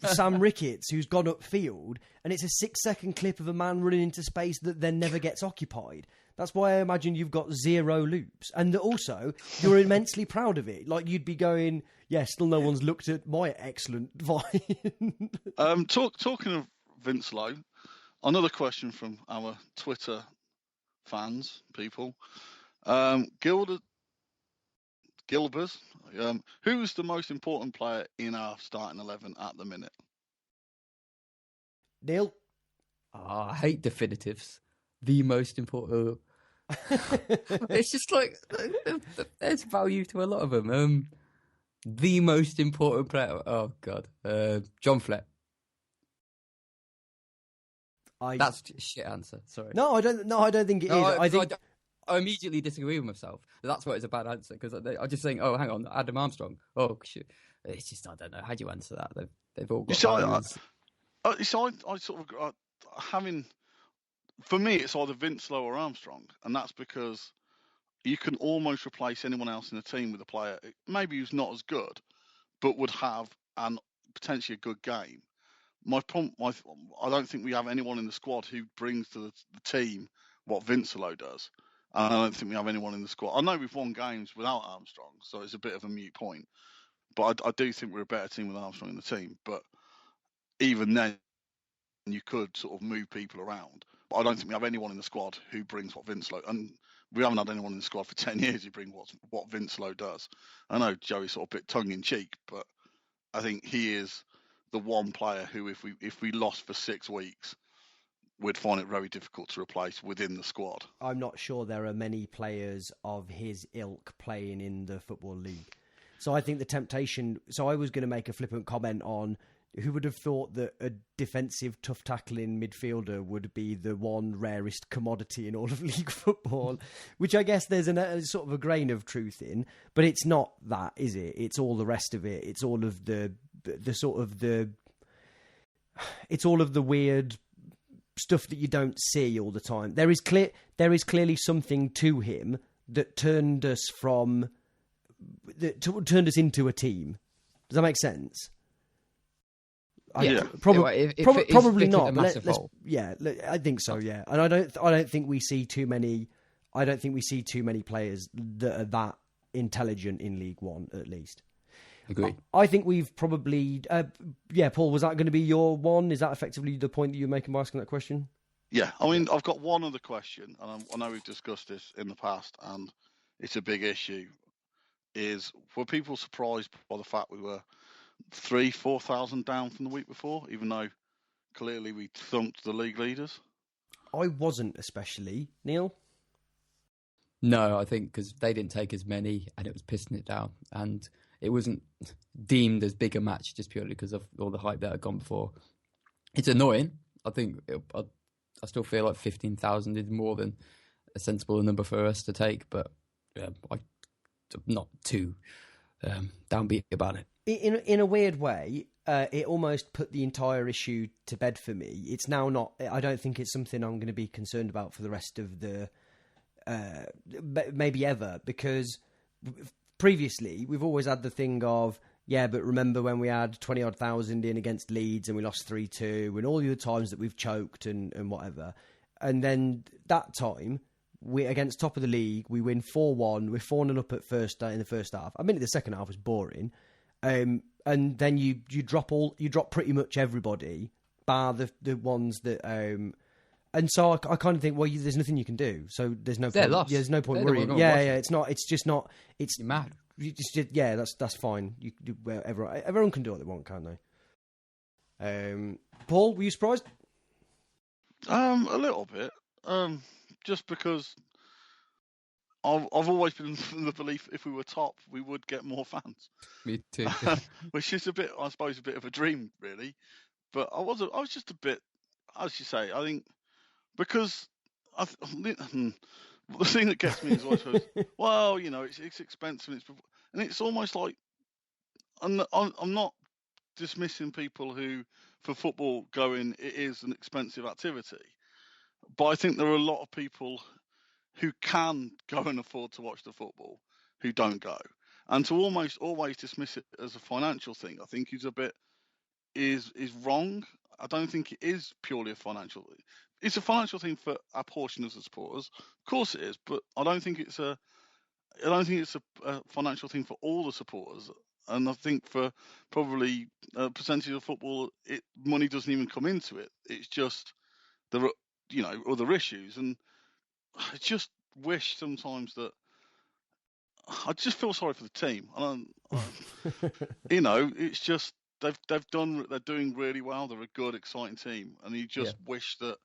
Sam Ricketts, who's gone upfield, and it's a 6-second clip of a man running into space that then never gets occupied. That's why I imagine you've got 0 loops. And also, you're immensely proud of it. Like, you'd be going, yeah, still no one's looked at my excellent Vine. Talking of Vincelo, another question from our Twitter fans, people. Gilbers, who's the most important player in our starting 11 at the minute? Neil? I hate definitives. The most important. It's just like there's value to a lot of them. The most important player. Oh God, John Flett. That's a shit answer. Sorry. No, I don't. No, I don't think it is. I immediately disagree with myself. That's why it's a bad answer because I just think, oh, hang on, Adam Armstrong. Oh shit. It's just I don't know. How do you answer that? They've all got. I sort of having. For me, it's either Vince Lowe or Armstrong, and that's because you can almost replace anyone else in the team with a player maybe who's not as good, but would have potentially a good game. My problem, I don't think we have anyone in the squad who brings to the team what Vince Lowe does. And I don't think we have anyone in the squad. I know we've won games without Armstrong, so it's a bit of a moot point. But I do think we're a better team with Armstrong in the team. But even then, you could sort of move people around. But I don't think we have anyone in the squad who brings what Vince Lowe, and we haven't had anyone in the squad for 10 years who bring what Vince Lowe does. I know Joey's sort of a bit tongue in cheek, but I think he is the one player who, if we lost for 6 weeks, we'd find it very difficult to replace within the squad. I'm not sure there are many players of his ilk playing in the Football League. So I think the temptation... So I was going to make a flippant comment on who would have thought that a defensive, tough tackling midfielder would be the one rarest commodity in all of league football, which I guess there's a sort of a grain of truth in, but it's not that, is it? It's all the rest of it. It's all of the sort of the... It's all of the weird stuff that you don't see all the time. There is clearly something to him that turned us into a team. Does that make sense? Probably not. I think so. Yeah, and I don't think we see too many. I don't think we see too many players that are that intelligent in League One, at least. Agreed. I think we've probably... Paul, was that going to be your one? Is that effectively the point that you're making by asking that question? Yeah, I mean, I've got one other question, and I know we've discussed this in the past, and it's a big issue, were people surprised by the fact we were 4,000 down from the week before, even though clearly we thumped the league leaders? I wasn't, especially. Neil? No, I think because they didn't take as many, and it was pissing it down, and it wasn't deemed as big a match just purely because of all the hype that had gone before. It's annoying. I think I still feel like 15,000 is more than a sensible number for us to take, but I'm not too downbeat about it. In a weird way, it almost put the entire issue to bed for me. It's now not... I don't think it's something I'm going to be concerned about for the rest of the... maybe ever, because... Previously, we've always had the thing of, but remember when we had 20-odd thousand in against Leeds and we lost 3-2 and all the other times that we've choked and whatever. And then that time, against top of the league, we win 4-1. We're 4-0 up in the first half. I mean, the second half was boring. And then you drop pretty much everybody, bar the ones that... And so I kind of think, well, there's nothing you can do. So there's no point. Lost. Yeah, there's no point They're worrying. It's not. It's just not. It's You're mad. That's fine. Everyone can do what they want, can't they? Paul, were you surprised? A little bit. Just because I've always been in the belief if we were top, we would get more fans. Me too. Which is a bit of a dream, really. But I was just a bit, as you say, I think. Because the thing that gets me is always, well, it's expensive, and it's almost like I'm not dismissing people who, for football going, it is an expensive activity, but I think there are a lot of people who can go and afford to watch the football who don't go, and to almost always dismiss it as a financial thing, I think is wrong. I don't think it is purely a financial. It's a financial thing for a portion of the supporters, of course it is, but I don't think it's a financial thing for all the supporters. And I think for probably a percentage of football, money doesn't even come into it. It's just there are other issues, and I just wish sometimes that I just feel sorry for the team. It's just they're doing really well. They're a good, exciting team, and you just wish that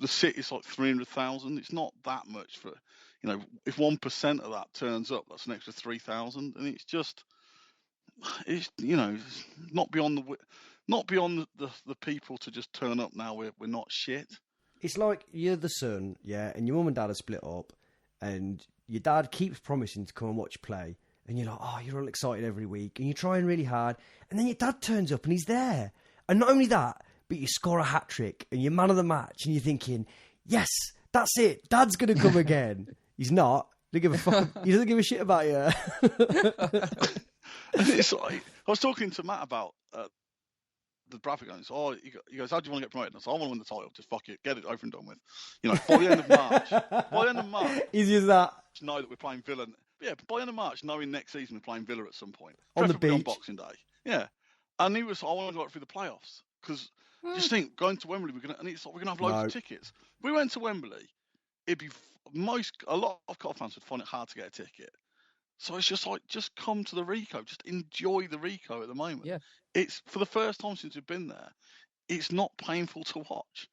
the city's like 300,000. It's not that much for, if 1% of that turns up, that's an extra 3,000, and it's not beyond the people to just turn up now. We're not shit. It's like you're the son, yeah, and your mum and dad are split up, and your dad keeps promising to come and watch you play, and you're like, oh, you're all excited every week, and you're trying really hard, and then your dad turns up and he's there, and not only that, but you score a hat trick and you're man of the match, and you're thinking, yes, that's it, Dad's gonna come again. He's not. He doesn't give a shit about you. It's like, I was talking to Matt about the Bradford game. So, he goes, how do you want to get promoted? And I said, I want to win the title. Just fuck it, get it over and done with. By the end of March, easy as that. Know that we're playing Villa. Yeah, but by the end of March, knowing next season we're playing Villa at some point on the beach on Boxing Day. Yeah, and I want to go through the playoffs because just think going to Wembley, we're gonna have loads of tickets. If we went to Wembley, it'd be a lot of Cotton fans would find it hard to get a ticket. So it's just like, just come to the Rico, just enjoy the Rico at the moment. Yeah. It's for the first time since we've been there. It's not painful to watch.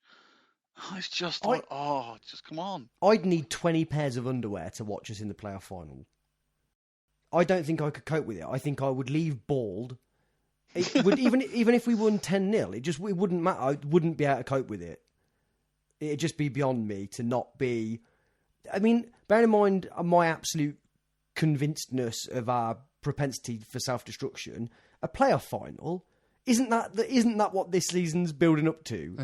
It's just just come on. I'd need 20 pairs of underwear to watch us in the playoff final. I don't think I could cope with it. I think I would leave bald. It would even if we won 10-0, it wouldn't matter. I wouldn't be able to cope with it. It'd just be beyond me to not be. I mean, bear in mind my absolute convincedness of our propensity for self-destruction. A playoff final isn't that what this season's building up to?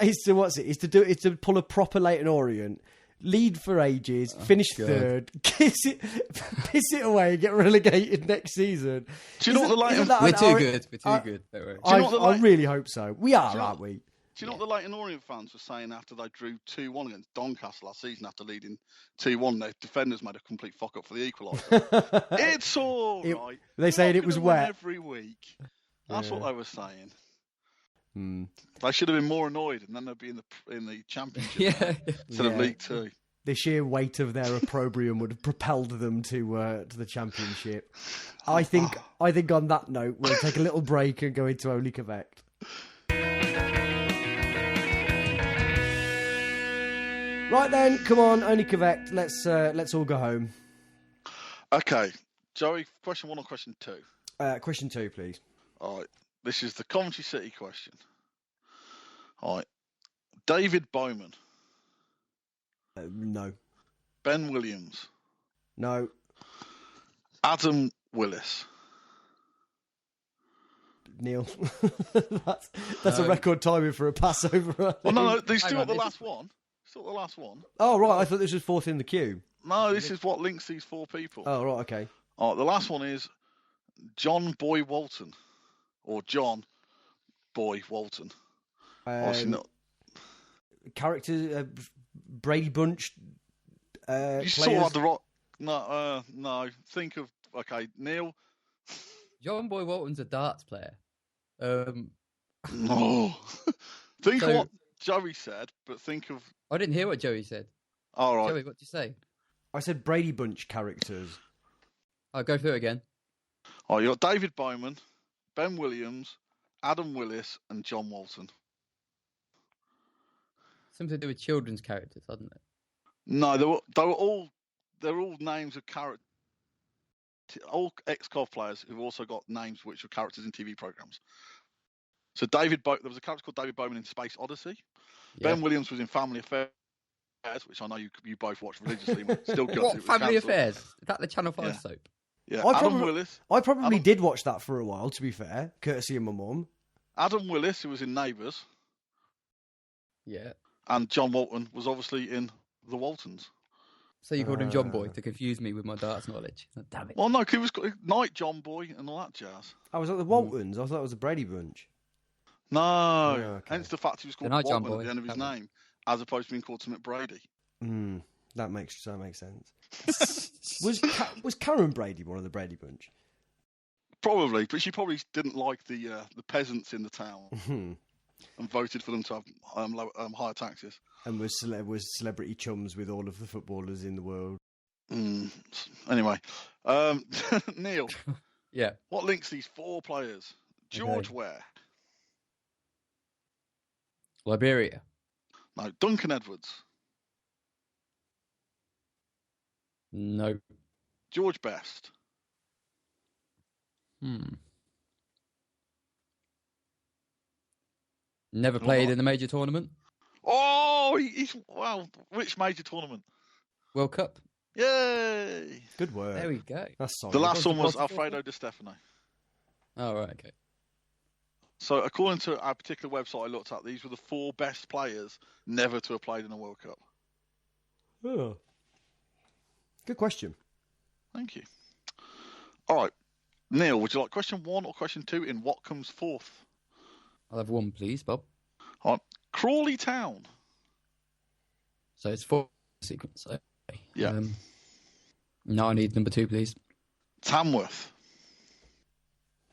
Is to pull a proper Leyton Orient, lead for ages, finish third, piss it away, get relegated next season. Do you know what the Leyton? We're too good. We're too good. I really hope so. We are, aren't we? Do you know what the Leyton Orient fans were saying after they drew 2-1 against Doncaster last season after leading 2-1? Their defenders made a complete fuck up for the equaliser. It's all right. They said it was wet every week. That's what they were saying. They should have been more annoyed, and then they'd be in the Championship instead of League Two. The sheer weight of their opprobrium would have propelled them to the Championship. I think on that note, we'll take a little break and go into Only Correct. Right then, come on, Only Correct. Let's all go home. Okay, Joey. Question 1 or question 2? Question 2, please. All right. This is the Coventry City question. All right. David Bowman. No. Ben Williams. No. Adam Willis. Neil. that's a record timing for a Passover. Well, no, these still at the last one. Still the last one. Oh, right. I thought this was fourth in the queue. No, this is what links these 4 people. Oh, right. Okay. All right, the last one is John Boy Walton. Or John Boy Walton. Character, Brady Bunch. You sort of had the right. No. Think of Neil. John Boy Walton's a darts player. No. Think of what Joey said, but think of. I didn't hear what Joey said. All right. Joey, what did you say? I said Brady Bunch characters. I'll go through it again. Oh, you got David Bowman, Ben Williams, Adam Willis, and John Walton. Something to do with children's characters, hadn't it? No, they were all names of characters. All ex-Cov players who've also got names which are characters in TV programs. So there was a character called David Bowman in Space Odyssey. Yeah. Ben Williams was in Family Affairs, which I know you both watch religiously. Still got what, Family Affairs? Is that the Channel 5 soap? Yeah, I probably did watch that for a while, to be fair, courtesy of my mum. Adam Willis, who was in Neighbours. Yeah. And John Walton was obviously in The Waltons. So you called him John Boy to confuse me with my darts knowledge. Oh, damn it. Well, no, because he was Night John Boy and all that jazz. I was at the Waltons. I thought it was the Brady Bunch. No. Okay. Hence the fact he was called Walton at the end of his name, as opposed to being called Summit Brady. That makes sense. Was Karen Brady one of the Brady Bunch? Probably, but she probably didn't like the peasants in the town and voted for them to have higher taxes. And was celebrity chums with all of the footballers in the world. Anyway, Neil. Yeah. What links these 4 players? George Ware. Liberia. No. Duncan Edwards. No. George Best. Never played in a major tournament. Oh, wow. Which major tournament? World Cup. Yay! Good work. There we go. That's solid. The last one was quarterfinal? Alfredo Di Stefano. Oh, right, okay. So, according to our particular website I looked at, these were the 4 best players never to have played in a World Cup. Oh. Good question. Thank you. All right. Neil, would you like question 1 or question 2 in what comes fourth? I'll have 1, please, Bob. All right. Crawley Town. So it's 4 sequence. Okay. Yeah. Now I need number 2, please. Tamworth.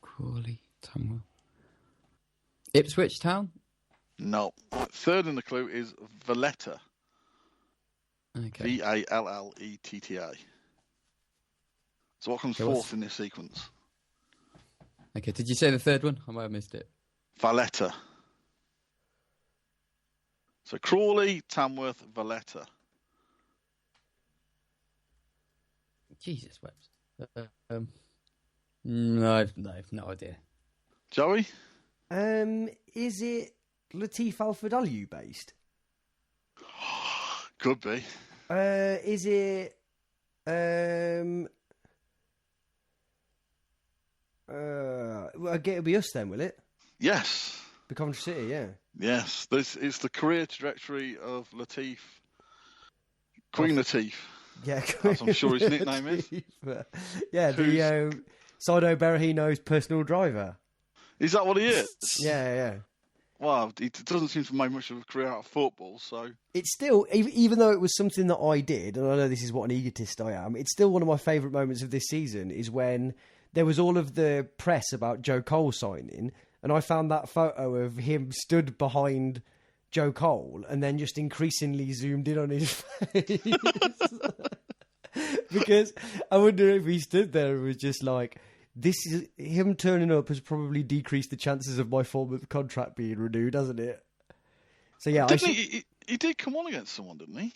Crawley, Tamworth. Ipswich Town? No. Third in the clue is Valletta. Okay. Valletta. So what comes fourth in this sequence? Okay, did you say the third one? I might have missed it. Valletta. So Crawley, Tamworth, Valletta. Jesus, Webs. No, I've no idea. Joey? Is it Lateefa Elford-Alliyu based? Could be. Is it it'll be us then, will it? Yes. The Coventry City, yeah. Yes. This is the career trajectory of Lateef. Queen Lateef. Yeah, as I'm sure his nickname is. Yeah, the Saido Berahino's personal driver. Is that what he is? Yeah. Well, he doesn't seem to make much of a career out of football, so... It's still, even though it was something that I did, and I know this is what an egotist I am, it's still one of my favourite moments of this season, is when there was all of the press about Joe Cole signing, and I found that photo of him stood behind Joe Cole, and then just increasingly zoomed in on his face. Because I wonder if he stood there and was just like... This is him turning up has probably decreased the chances of my 4-month contract being renewed, hasn't it? So yeah, he did come on against someone, didn't he?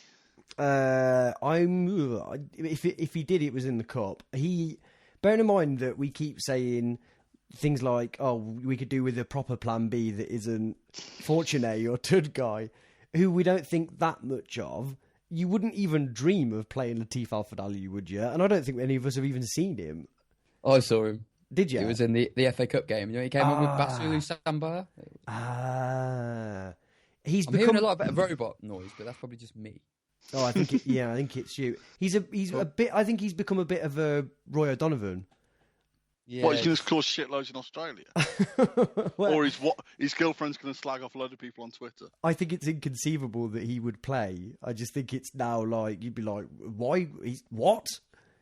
If he did, it was in the cup. Bearing in mind that we keep saying things like, "Oh, we could do with a proper plan B that isn't Fortuné or Tud guy," who we don't think that much of. You wouldn't even dream of playing Lateefa Elford-Alliyu, would you? And I don't think any of us have even seen him. I saw him. Did you? He was in the FA Cup game. You know, he came on with Basulu Samba. He's I'm hearing a lot of robot noise, but that's probably just me. Oh, I think I think it's you. He's a bit. I think he's become a bit of a Roy O'Donovan. Yeah. What, he's going to cause shitloads in Australia? Well, or his girlfriend's going to slag off a load of people on Twitter? I think it's inconceivable that he would play. I just think it's now like, you'd be like, why? What?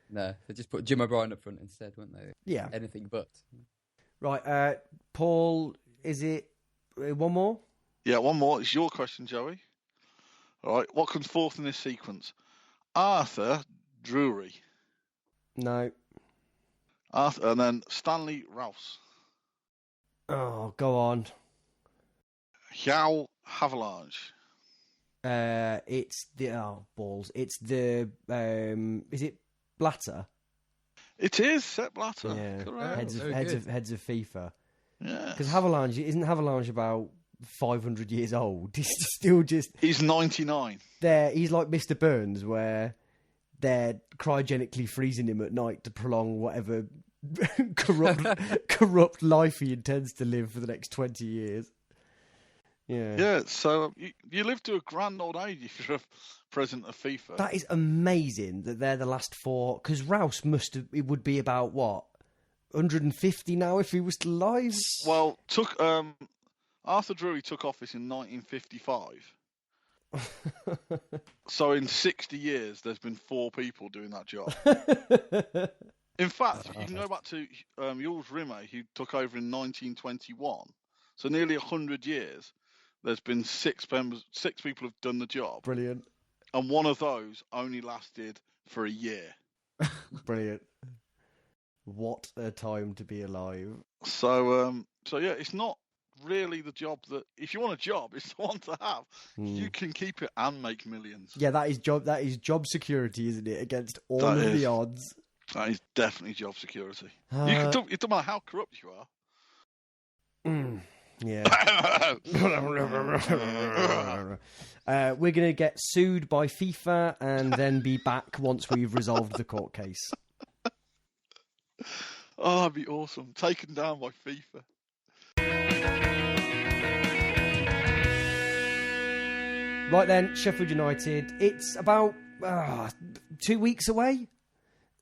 No, they just put Jim O'Brien up front instead, weren't they? Yeah. Anything but. Right, Paul, is it one more? Yeah, one more. It's your question, Joey. All right, what comes fourth in this sequence? Arthur Drury. No. Arthur, and then Stanley Rouse. Oh, go on. Xiao Havelange. It's the balls. It's the is it Blatter? It is Sepp Blatter. Yeah, correct. heads of FIFA. Yeah, because Havelange about 500 years old. He's still just. He's 99. He's like Mr. Burns, where they're cryogenically freezing him at night to prolong whatever corrupt life he intends to live for the next 20 years. Yeah. Yeah, so you live to a grand old age if you're a president of FIFA. That is amazing that they're the last 4. Because Rouse it would be about, what, 150 now if he was still alive? Well, Arthur Drury took office in 1955. So in 60 years, there's been 4 people doing that job. In fact, you can go back to Jules Rimet, who took over in 1921. So nearly 100 years. There's been 6 people have done the job. Brilliant. And one of those only lasted for a year. Brilliant. What a time to be alive. So yeah, it's not really the job that, if you want a job, it's the one to have. You can keep it and make millions. Yeah, that is job security, isn't it? Against all of the odds. That is definitely job security. It doesn't matter how corrupt you are. Yeah. We're going to get sued by FIFA and then be back once we've resolved the court case. Oh, that'd be awesome. Taken down by FIFA. Right then, Sheffield United. It's about 2 weeks away.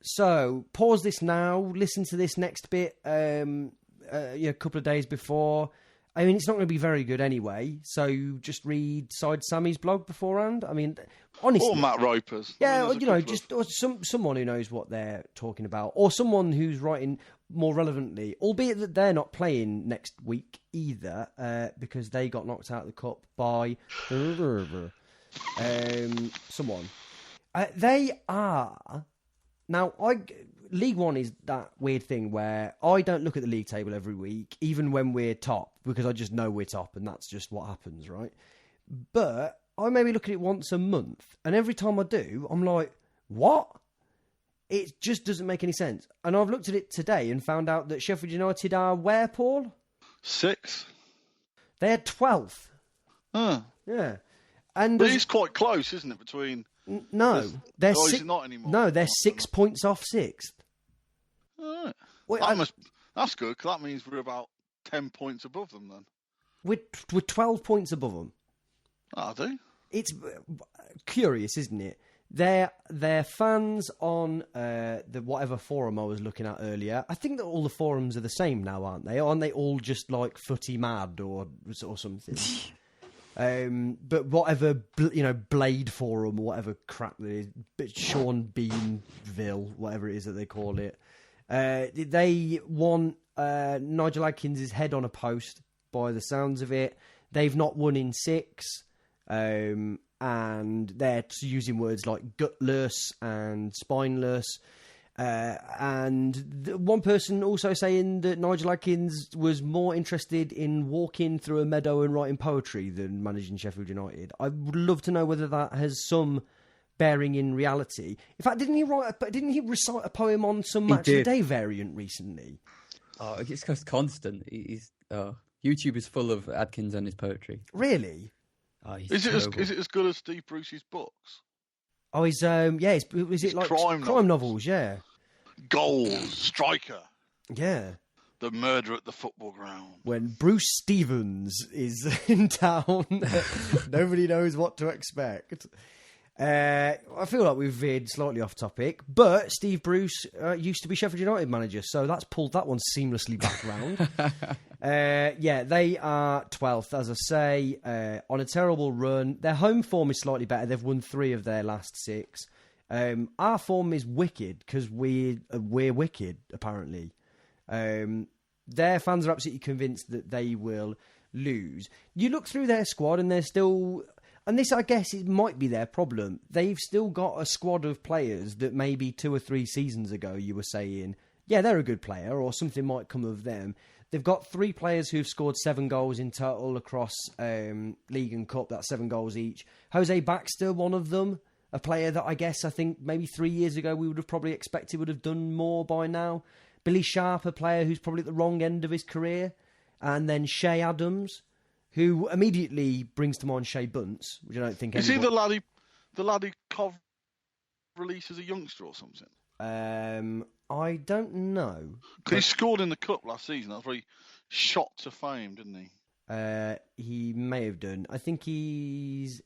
So pause this now. Listen to this next bit a couple of days before. I mean, it's not going to be very good anyway. So just read Side Sammy's blog beforehand. I mean, honestly, or Matt Roper's. Yeah, or someone who knows what they're talking about, or someone who's writing more relevantly. Albeit that they're not playing next week either, because they got knocked out of the cup by someone. They are now. League One is that weird thing where I don't look at the league table every week, even when we're top, because I just know we're top, and that's just what happens, right? But I maybe look at it once a month, and every time I do, I'm like, what? It just doesn't make any sense. And I've looked at it today and found out that Sheffield United are where, Paul? 6th. They're 12th. Huh. Yeah. And but it's quite close, isn't it, between... No, they're is it not anymore? No, they're 6 points off 6th. All right. Wait, that's good, because that means we're about 10 points above them then. We're 12 points above them. I do. It's curious, isn't it? They're fans on the whatever forum I was looking at earlier. I think that all the forums are the same now, aren't they? Aren't they all just like footy mad or something? But whatever, Blade Forum or whatever crap there is, Sean Beanville, whatever it is that they call it. They want Nigel Adkins' head on a post by the sounds of it. They've not won in 6, and they're using words like gutless and spineless. And one person also saying that Nigel Adkins was more interested in walking through a meadow and writing poetry than managing Sheffield United. I would love to know whether that has some bearing in reality. In fact, didn't he recite a poem on some Match of the Day variant recently? Oh, it's just constant. YouTube is full of Adkins and his poetry. Really? Oh, is it as good as Steve Bruce's books? Oh, is it like crime novels? Yeah. Goals, striker. Yeah. The murder at the football ground. When Bruce Stevens is in town, nobody knows what to expect. I feel like we've veered slightly off topic, but Steve Bruce used to be Sheffield United manager, so that's pulled that one seamlessly back round. They are 12th, as I say, on a terrible run. Their home form is slightly better. They've won 3 of their last 6. Our form is wicked because we're wicked, apparently. Their fans are absolutely convinced that they will lose. You look through their squad and they're still... And this, I guess, it might be their problem. They've still got a squad of players that maybe 2 or 3 seasons ago you were saying, yeah, they're a good player, or something might come of them. They've got 3 players who've scored 7 goals in total across League and Cup. That's 7 goals each. Jose Baxter, one of them, a player that I think maybe 3 years ago we would have probably expected would have done more by now. Billy Sharp, a player who's probably at the wrong end of his career. And then Shea Adams, who immediately brings to mind Shea Bunce, which I don't think... Is he the laddie Cov released as a youngster or something? I don't know. Because he scored in the Cup last season. That's where he shot to fame, didn't he? He may have done. I think he's...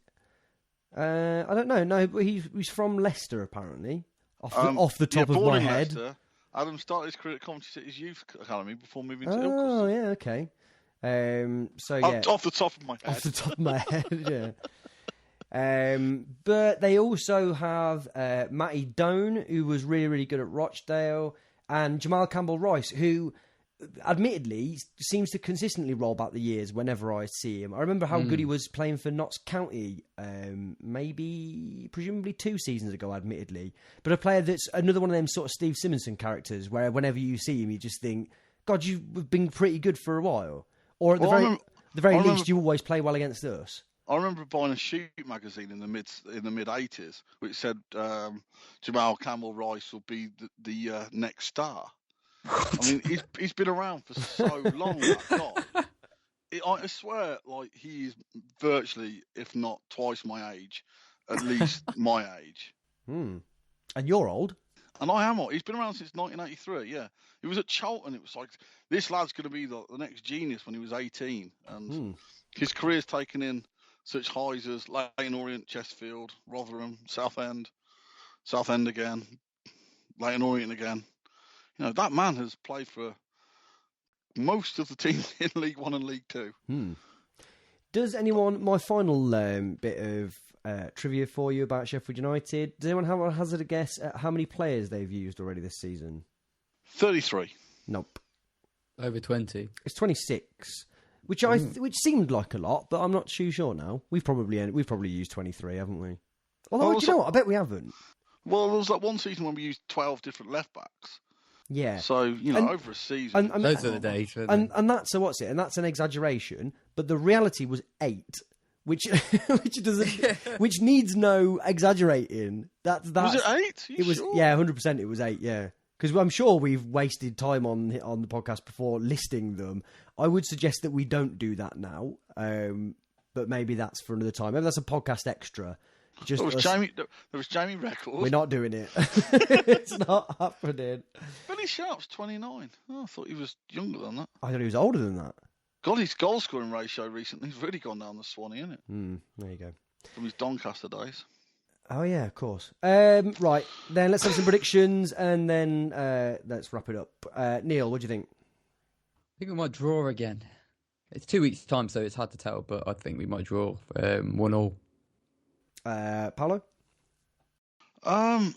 I don't know. No, but he's from Leicester, apparently. Off the top of my head. Leicester. Adam started his career at Coventry City's youth academy before moving to Ilkeston. Oh, yeah, okay. Off the top of my head. Off the top of my head, yeah. But they also have Matty Doan, who was really, really good at Rochdale, and Jamal Campbell-Rice, who admittedly seems to consistently roll back the years whenever I see him. I remember how good he was playing for Notts County, presumably 2 seasons ago, admittedly. But a player that's another one of them sort of Steve Simonson characters, where whenever you see him, you just think, God, you've been pretty good for a while. Or at the very I remember- least, you always play well against us. I rember buying a shoot magazine in the mid '80s, which said Jamal Campbell Rice will be the next star. I mean, he's been around for so long. That guy. I swear, like he is virtually, if not twice my age, at least my age. And you're old. And I am old. He's been around since 1983. Yeah, he was at Charlton. It was like this lad's going to be the next genius when he was 18, and his career's taken in such highs as Leyton Orient, Chesterfield, Rotherham, Southend again, Leyton Orient again. You know, that man has played for most of the teams in League One and League Two. Does anyone, my final bit of trivia for you about Sheffield United, does anyone have a hazard a guess at how many players they've used already this season? 33. Nope. Over 20. It's 26. Which which seemed like a lot, but I'm not too sure now. We've probably used 23, haven't we? Although, do you know what? I bet we haven't. Well, there was that one season when we used 12 different left backs. Yeah. So, you know, over a season. Those are the days. And that's, so what's it? And that's an exaggeration, but the reality was 8, which which needs no exaggerating. That's was it 8? It was, sure? yeah, 100% it was 8, yeah. Because I'm sure we've wasted time on the podcast before listing them. I would suggest that we don't do that now, but maybe that's for another time. Maybe that's a podcast extra. Just there was Jamie Record. We're not doing it. It's not happening. Billy Sharp's 29. Oh, I thought he was younger than that. I thought he was older than that. God, his goal scoring ratio recently has really gone down the Swanee, isn't it? There you go. From his Doncaster days. Oh, yeah, of course. Right, then let's have some predictions and then let's wrap it up. Neil, what do you think? I think we might draw again. It's 2 weeks' time, so it's hard to tell, but I think we might draw 1-1. Paolo? I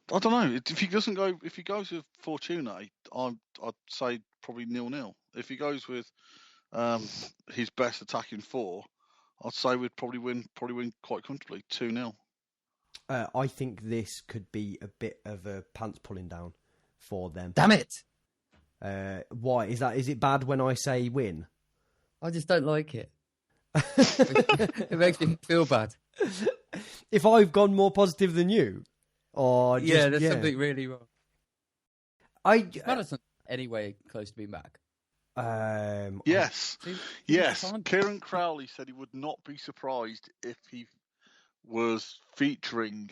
don't know. If he goes with Fortuna, I'd say probably 0-0. If he goes with his best attacking 4, I'd say we'd probably win quite comfortably, 2-0. I think this could be a bit of a pants pulling down for them. Damn it! Why is that? Is it bad when I say win? I just don't like it. It makes me feel bad. If I've gone more positive than you, or just, there's something really wrong. Madison anyway close to being back. Yes. Kieran Crowley said he would not be surprised if he was featuring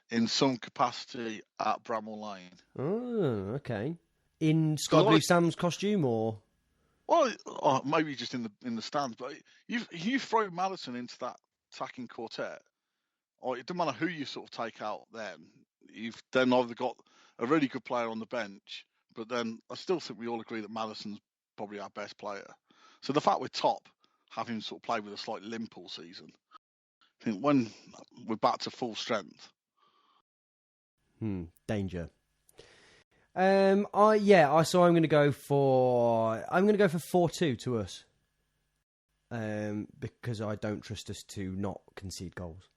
in some capacity at Bramall Lane. Oh, okay. In Sky Blue Sam's costume, or? Well, maybe just in the stands. But you throw Madison into that attacking quartet, or it doesn't matter who you sort of take out. Then you've then either got a really good player on the bench, but then I still think we all agree that Madison's probably our best player. So the fact we're top, having sort of played with a slight limp all season, I think when we're back to full strength, danger. So I'm going to go for 4-2 to us, because I don't trust us to not concede goals.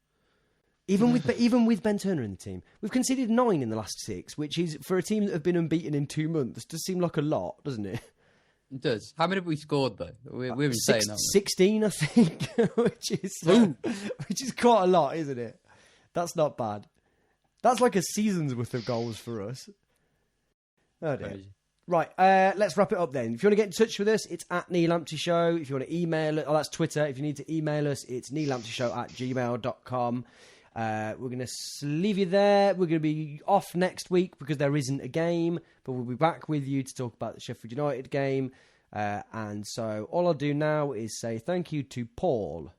Even with Ben Turner in the team, we've conceded 9 in the last 6, which is, for a team that have been unbeaten in 2 months, does seem like a lot, doesn't it? It does. How many have we scored though? We've been saying that. 16, I think, which is quite a lot, isn't it? That's not bad. That's like a season's worth of goals for us. Oh dear. Crazy. Right, let's wrap it up then. If you want to get in touch with us, it's at Neil Lamptey Show. If you want to email it, that's Twitter. If you need to email us, it's neellampteyshow@gmail.com. We're going to leave you there. We're going to be off next week because there isn't a game, but we'll be back with you to talk about the Sheffield United game. And so all I'll do now is say thank you to Paul.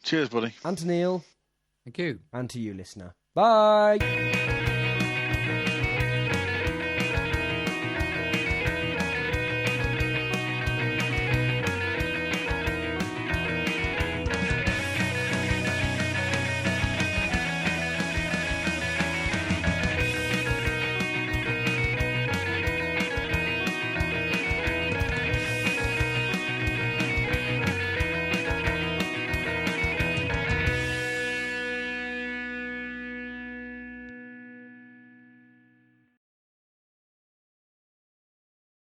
Cheers, buddy. And to Neil. Thank you. And to you, listener. Bye.